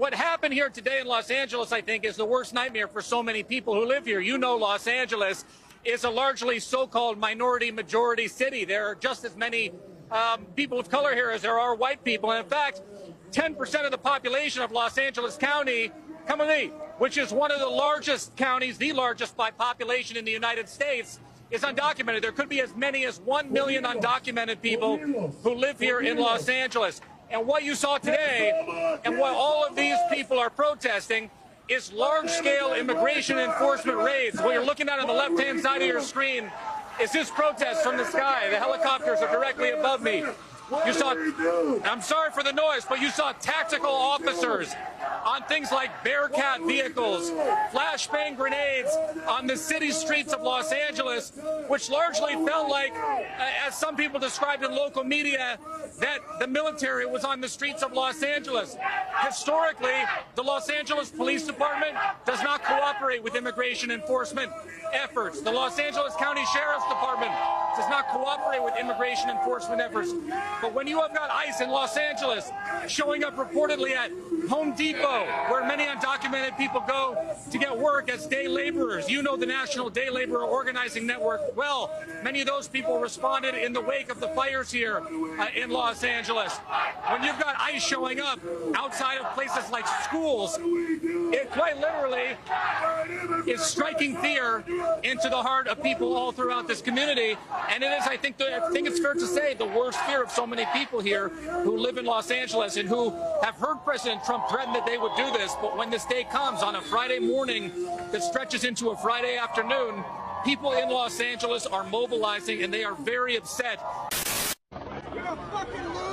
What happened here today in Los Angeles, I think, is the worst nightmare for so many people who live here. You know, Los Angeles is a largely so-called minority-majority city. There are just as many people of color here as there are white people. And in fact, 10% of the population of Los Angeles County, come with me, which is one of the largest counties, the largest by population in the United States, is undocumented. There could be as many as 1 million undocumented people who live here in Los Angeles. And what you saw today, and what all of these people are protesting, is large-scale immigration enforcement raids. What you're looking at on the left-hand side of your screen is this protest from the sky. The helicopters are directly above me. You saw, I'm sorry for the noise, but you saw tactical officers on things like Bearcat vehicles, flashbang grenades on the city streets of Los Angeles, which largely felt like, as some people described in local media, that the military was on the streets of Los Angeles. Historically, the Los Angeles Police Department does not cooperate with immigration enforcement efforts. The Los Angeles County Sheriff's Department does not cooperate with immigration enforcement efforts. But when you have got ICE in Los Angeles showing up reportedly at Home Depot, where many undocumented people go to get work as day laborers, you know the National Day Laborer Organizing Network well. Many of those people responded in the wake of the fires here in Los Angeles. When you've got ICE showing up outside of places like schools, it quite literally is striking fear into the heart of people all throughout this community. And it is, I think it's fair to say, the worst fear of so many people here who live in Los Angeles and who have heard President Trump threaten that they would do this. But when this day comes on a Friday morning that stretches into a Friday afternoon, people in Los Angeles are mobilizing and they are very upset. You're a fucking loser!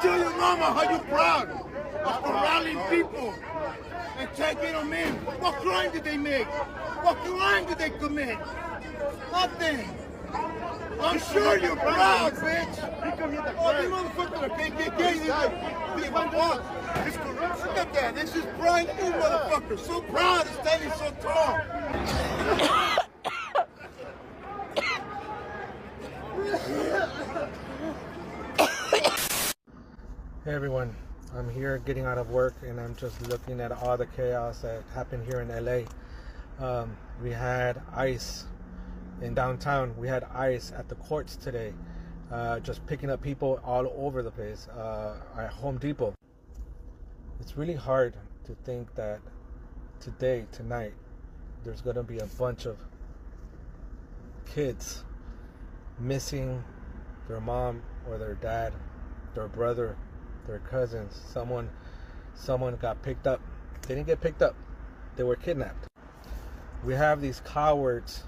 Tell your mama how you proud of corralling people and taking them in. What crime did they make? What crime did they commit? Nothing. I'm sure you're proud, bitch. Oh, you motherfucker can't get gay. Look at that. This is brand new, motherfucker. So proud of standing so tall. Hey everyone, I'm here getting out of work and I'm just looking at all the chaos that happened here in LA. We had ICE in downtown. We had ICE at the courts today, just picking up people all over the place at Home Depot. It's really hard to think that tonight, there's going to be a bunch of kids missing their mom or their dad, their brother, their cousins. Someone got picked up. They didn't get picked up. They were kidnapped. We have these cowards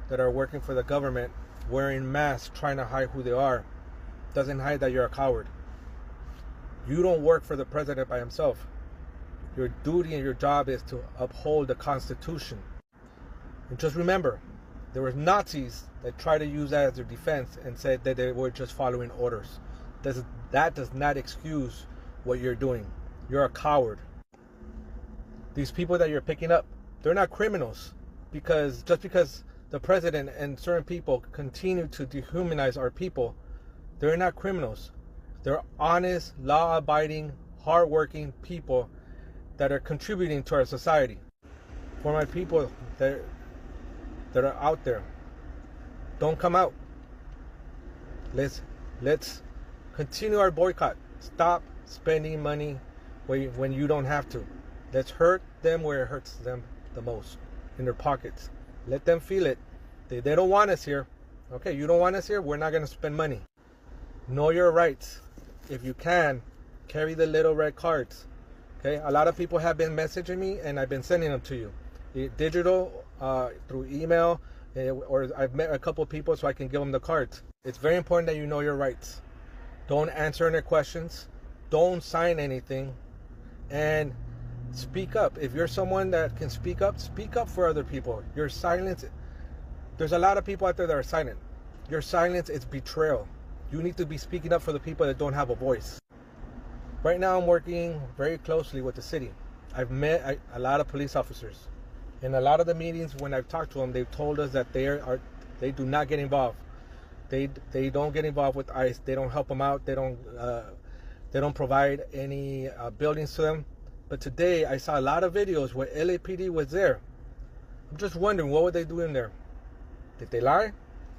that are working for the government wearing masks trying to hide who they are. Doesn't hide that you're a coward. You don't work for the president by himself. Your duty and your job is to uphold the Constitution. And just remember, there were Nazis that tried to use that as their defense and said that they were just following orders. That does not excuse what you're doing. You're a coward. These people that you're picking up, they're not criminals. Just because the president and certain people continue to dehumanize our people, they're not criminals. They're honest, law-abiding, hard-working people that are contributing to our society. For my people that are out there, don't come out. Let's continue our boycott. Stop spending money when you don't have to. Let's hurt them where it hurts them the most, in their pockets. Let them feel it. They don't want us here. Okay, you don't want us here, we're not going to spend money. Know your rights. If you can, carry the little red cards. Okay, a lot of people have been messaging me and I've been sending them to you. Digital, through email, or I've met a couple of people so I can give them the cards. It's very important that you know your rights. Don't answer any questions. Don't sign anything. And speak up. If you're someone that can speak up for other people. Your silence, there's a lot of people out there that are silent. Your silence is betrayal. You need to be speaking up for the people that don't have a voice. Right now I'm working very closely with the city. I've met a lot of police officers. In a lot of the meetings when I've talked to them, they've told us that they do not get involved. They don't get involved with ICE. They don't help them out. They don't provide any buildings to them. But today I saw a lot of videos where LAPD was there. I'm just wondering, what were they doing there? Did they lie?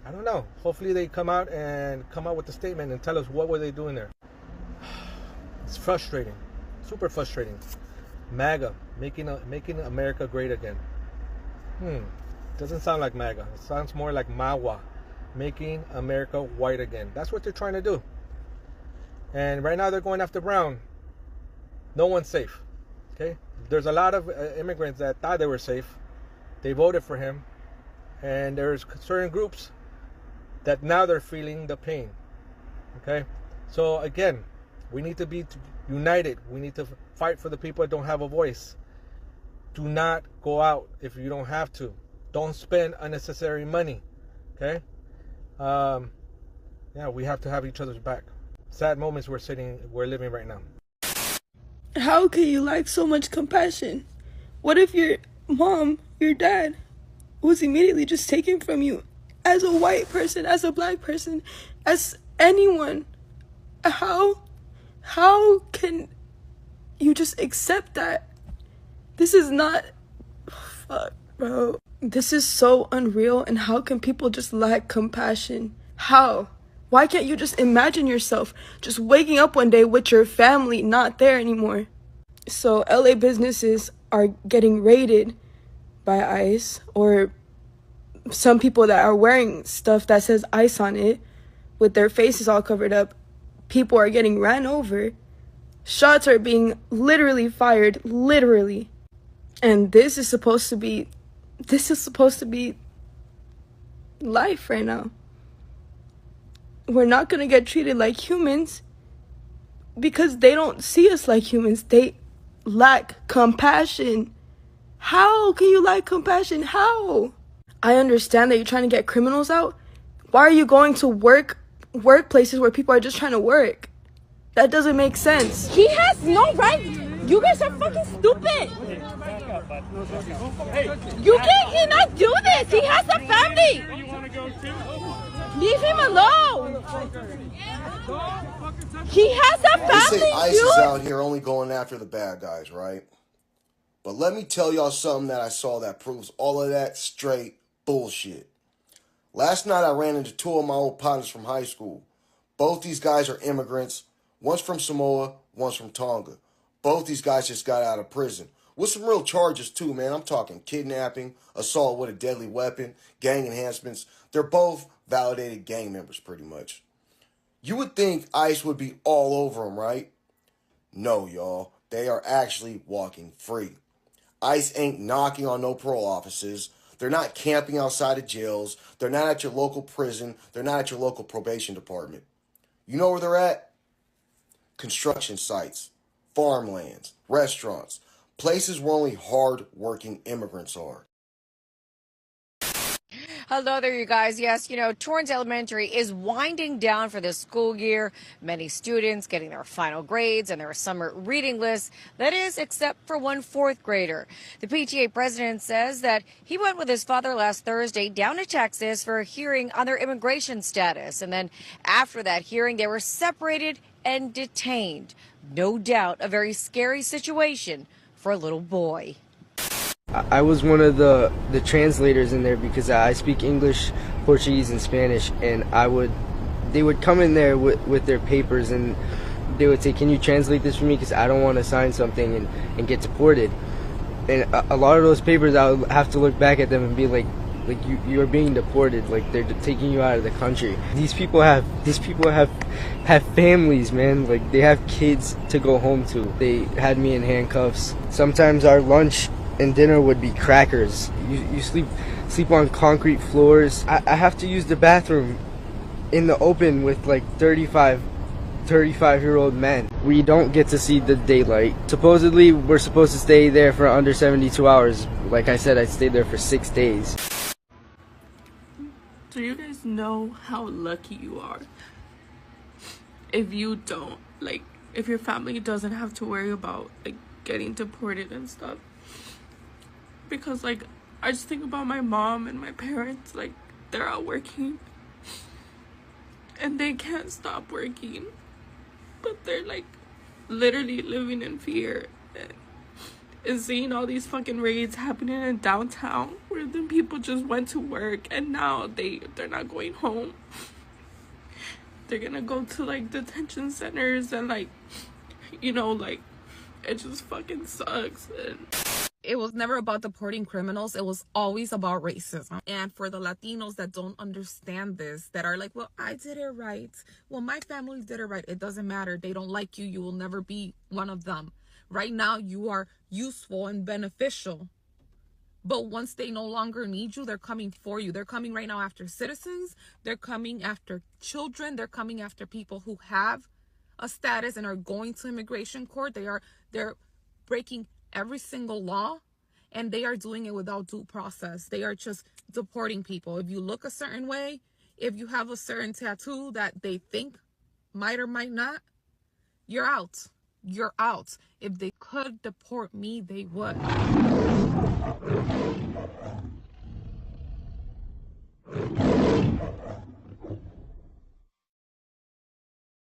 I don't know. Hopefully they come out with a statement and tell us what were they doing there. It's frustrating, super frustrating. MAGA, making America great again. Doesn't sound like MAGA. It sounds more like MAWA, making America white again. That's what they're trying to do. And right now they're going after Brown. No one's safe. Okay, there's a lot of immigrants that thought they were safe. They voted for him, and there's certain groups that now they're feeling the pain. Okay, so again, we need to be united. We need to fight for the people that don't have a voice. Do not go out if you don't have to. Don't spend unnecessary money. Okay, yeah, we have to have each other's back. Sad moments we're living right now. How can you lack so much compassion? What if your mom, your dad, was immediately just taken from you as a white person, as a black person, as anyone? How can you just accept that? This is not, fuck, bro. This is so unreal, and how can people just lack compassion? How? Why can't you just imagine yourself just waking up one day with your family not there anymore? So LA businesses are getting raided by ICE, or some people that are wearing stuff that says ICE on it with their faces all covered up. People are getting ran over. Shots are being literally fired, literally. And this is supposed to be life right now. We're not going to get treated like humans because they don't see us like humans. They lack compassion. How can you lack compassion? How? I understand that you're trying to get criminals out. Why are you going to workplaces where people are just trying to work? That doesn't make sense. He has no right. You guys are fucking stupid. You cannot do this. He has a family. Leave him alone. He has a family, They say ICE dude. is out here only going after the bad guys, right? But let me tell y'all something that I saw that proves all of that straight bullshit. Last night I ran into two of my old partners from high school. Both these guys are immigrants. One's from Samoa, one's from Tonga. Both these guys just got out of prison. With some real charges too, man. I'm talking kidnapping, assault with a deadly weapon, gang enhancements. They're both validated gang members pretty much. You would think ICE would be all over them, right? No, y'all. They are actually walking free. ICE ain't knocking on no parole offices. They're not camping outside of jails. They're not at your local prison. They're not at your local probation department. You know where they're at? Construction sites, farmlands, restaurants, places where only hard-working immigrants are. Hello there, you guys. Yes, Torrance Elementary is winding down for the school year. Many students getting their final grades and their summer reading lists. That is, except for one fourth grader. The PTA president says that he went with his father last Thursday down to Texas for a hearing on their immigration status. And then after that hearing, they were separated and detained. No doubt a very scary situation for a little boy. I was one of the translators in there because I speak English, Portuguese, and Spanish, and they would come in there with their papers, and they would say, "Can you translate this for me? Because I don't want to sign something and get deported." And a lot of those papers, I would have to look back at them and be like you're being deported, like they're taking you out of the country. These people have families, man. Like they have kids to go home to. They had me in handcuffs. Sometimes our lunch and dinner would be crackers. You sleep on concrete floors. I have to use the bathroom in the open with like 35-year-old men. We don't get to see the daylight. Supposedly, we're supposed to stay there for under 72 hours. Like I said, I stayed there for 6 days. Do you guys know how lucky you are if you don't, like, if your family doesn't have to worry about, like, getting deported and stuff? Because, like, I just think about my mom and my parents, like, they're out working and they can't stop working, but they're, like, literally living in fear and seeing all these fucking raids happening in downtown where the people just went to work and now they're not going home. They're gonna go to, like, detention centers and, like, you know, like, it just fucking sucks. And it was never about deporting criminals. It was always about racism. And for the Latinos that don't understand this, that are like, well, I did it right. Well, my family did it right. It doesn't matter. They don't like you. You will never be one of them. Right now, you are useful and beneficial. But once they no longer need you, they're coming for you. They're coming right now after citizens. They're coming after children. They're coming after people who have a status and are going to immigration court. They're breaking every single law, and they are doing it without due process. They are just deporting people. If you look a certain way, if you have a certain tattoo that they think might or might not, you're out. You're out. If they could deport me, they would.